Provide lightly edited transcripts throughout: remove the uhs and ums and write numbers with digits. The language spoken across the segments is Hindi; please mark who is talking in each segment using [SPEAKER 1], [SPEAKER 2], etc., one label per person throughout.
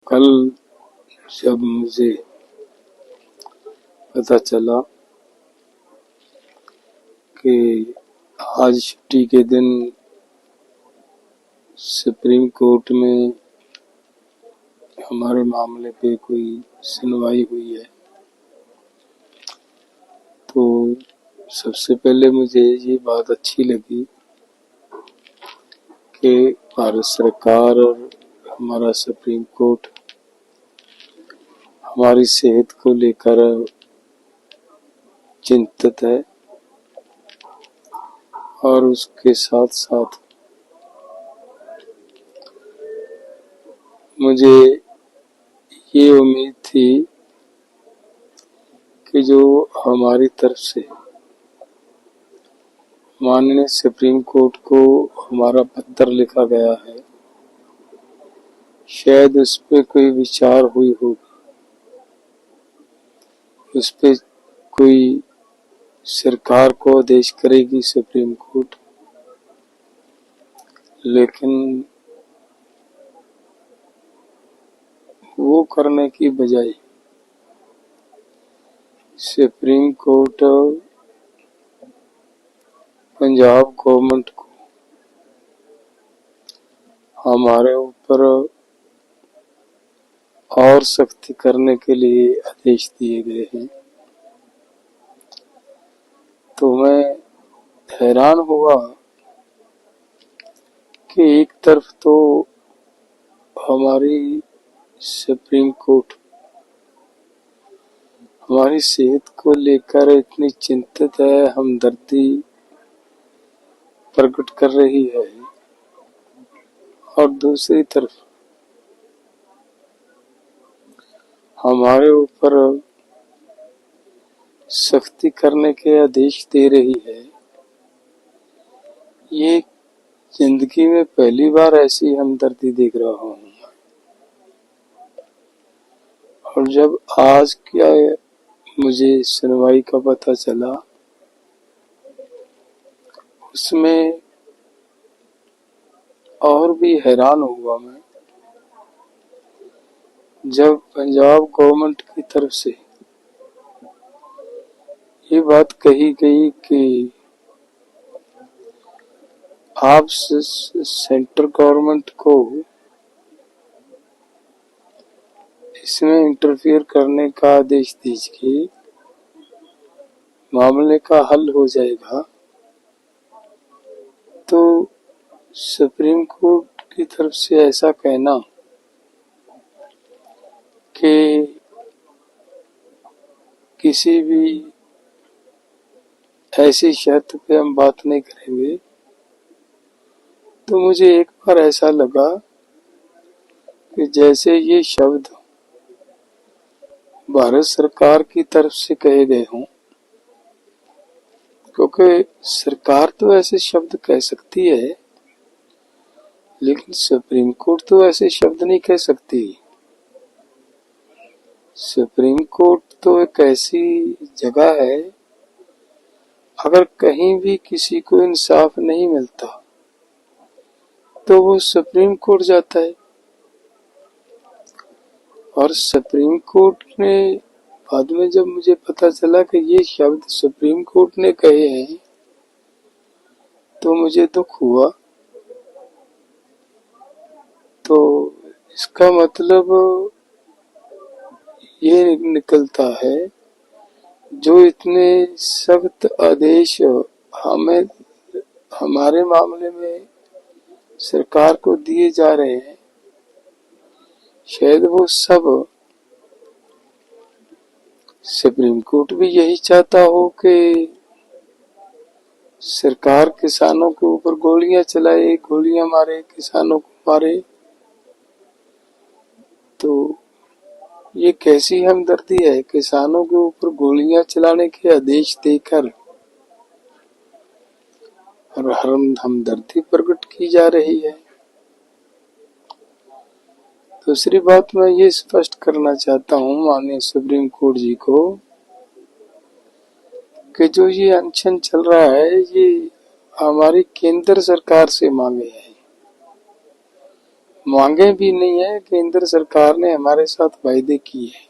[SPEAKER 1] कल जब मुझे पता चला कि आज छुट्टी के दिन सुप्रीम कोर्ट में हमारे मामले पे कोई सुनवाई हुई है, तो सबसे पहले मुझे ये बात अच्छी लगी कि भारत सरकार और हमारा सुप्रीम कोर्ट हमारी सेहत को लेकर चिंतित है और उसके साथ साथ मुझे ये उम्मीद थी कि जो हमारी तरफ से माननीय सुप्रीम कोर्ट को हमारा पत्र लिखा गया है, शायद उस पे कोई विचार हुई होगी, उस पे कोई सरकार को आदेश करेगी सुप्रीम कोर्ट। लेकिन वो करने की बजाय सुप्रीम कोर्ट पंजाब गवर्नमेंट को हमारे ऊपर और सख्ती करने के लिए आदेश दिए गए हैं। तो मैं हैरान हुआ कि एक तरफ तो हमारी सुप्रीम कोर्ट हमारी सेहत को लेकर इतनी चिंतित है, हमदर्दी प्रकट कर रही है, और दूसरी तरफ हमारे ऊपर सख्ती करने के आदेश दे रही है। ये जिंदगी में पहली बार ऐसी हमदर्दी देख रहा हूँ। और जब आज क्या मुझे सुनवाई का पता चला, उसमें और भी हैरान हुआ मैं जब पंजाब गवर्नमेंट की तरफ से ये बात कही गई कि आप सेंट्रल गवर्नमेंट को इसमें इंटरफियर करने का आदेश दीजिए, मामले का हल हो जाएगा। तो सुप्रीम कोर्ट की तरफ से ऐसा कहना कि किसी भी ऐसी शर्त पे हम बात नहीं करेंगे, तो मुझे एक बार ऐसा लगा कि जैसे ये शब्द भारत सरकार की तरफ से कहे गए हों, क्योंकि सरकार तो ऐसे शब्द कह सकती है, लेकिन सुप्रीम कोर्ट तो ऐसे शब्द नहीं कह सकती। सुप्रीम कोर्ट तो एक ऐसी जगह है, अगर कहीं भी किसी को इंसाफ नहीं मिलता तो वो सुप्रीम कोर्ट जाता है। और सुप्रीम कोर्ट ने बाद में जब मुझे पता चला कि ये शब्द सुप्रीम कोर्ट ने कहे हैं, तो मुझे दुख हुआ। तो इसका मतलब ये निकलता है, जो इतने सख्त आदेश हमें हमारे मामले में सरकार को दिए जा रहे हैं, शायद वो सब सुप्रीम कोर्ट भी यही चाहता हो कि सरकार किसानों के ऊपर गोलियां चलाए, गोलियां मारे, किसानों को मारे। तो ये कैसी हमदर्दी है, किसानों के ऊपर गोलियां चलाने के आदेश देकर और हमदर्दी प्रकट की जा रही है। दूसरी बात मैं ये स्पष्ट करना चाहता हूँ माननीय सुप्रीम कोर्ट जी को कि जो ये अनशन चल रहा है, ये हमारी केंद्र सरकार से मांगे हैं। मांगे भी नहीं है। केंद्र सरकार ने हमारे साथ वायदे किए हैं,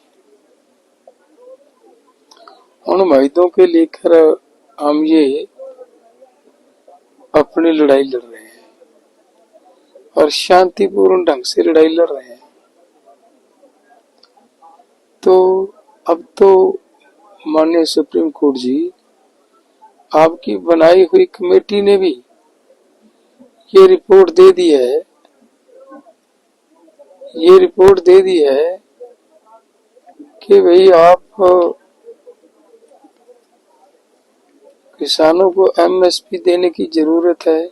[SPEAKER 1] उन वायदों के लेकर हम ये अपनी लड़ाई लड़ रहे हैं और शांतिपूर्ण ढंग से लड़ाई लड़ रहे हैं। तो अब तो माननीय सुप्रीम कोर्ट जी, आपकी बनाई हुई कमेटी ने भी ये रिपोर्ट दे दी है, ये रिपोर्ट दे दी है कि भाई आप किसानों को एमएसपी देने की जरूरत है।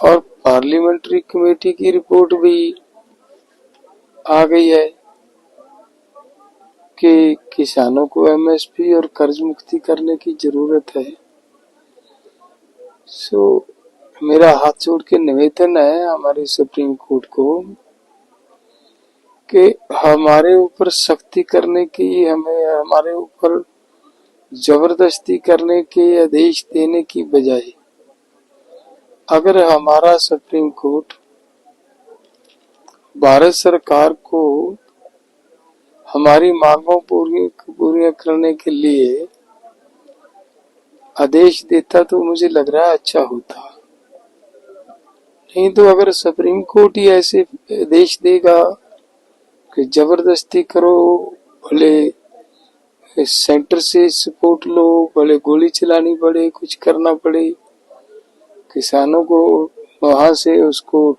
[SPEAKER 1] और पार्लियामेंट्री कमेटी की रिपोर्ट भी आ गई है कि किसानों को एमएसपी और कर्ज मुक्ति करने की जरूरत है। सो मेरा हाथ जोड़ के निवेदन है हमारे सुप्रीम कोर्ट को कि हमारे ऊपर सख्ती करने की, हमें हमारे ऊपर जबरदस्ती करने के आदेश देने की बजाय अगर हमारा सुप्रीम कोर्ट भारत सरकार को हमारी मांगों पूरी करने के लिए आदेश देता तो मुझे लग रहा है अच्छा होता। नहीं तो अगर सुप्रीम कोर्ट ही ऐसे आदेश देगा कि जबरदस्ती करो, भले सेंटर से सपोर्ट लो, भले गोली चलानी पड़े, कुछ करना पड़े, किसानों को वहां से उसको उठा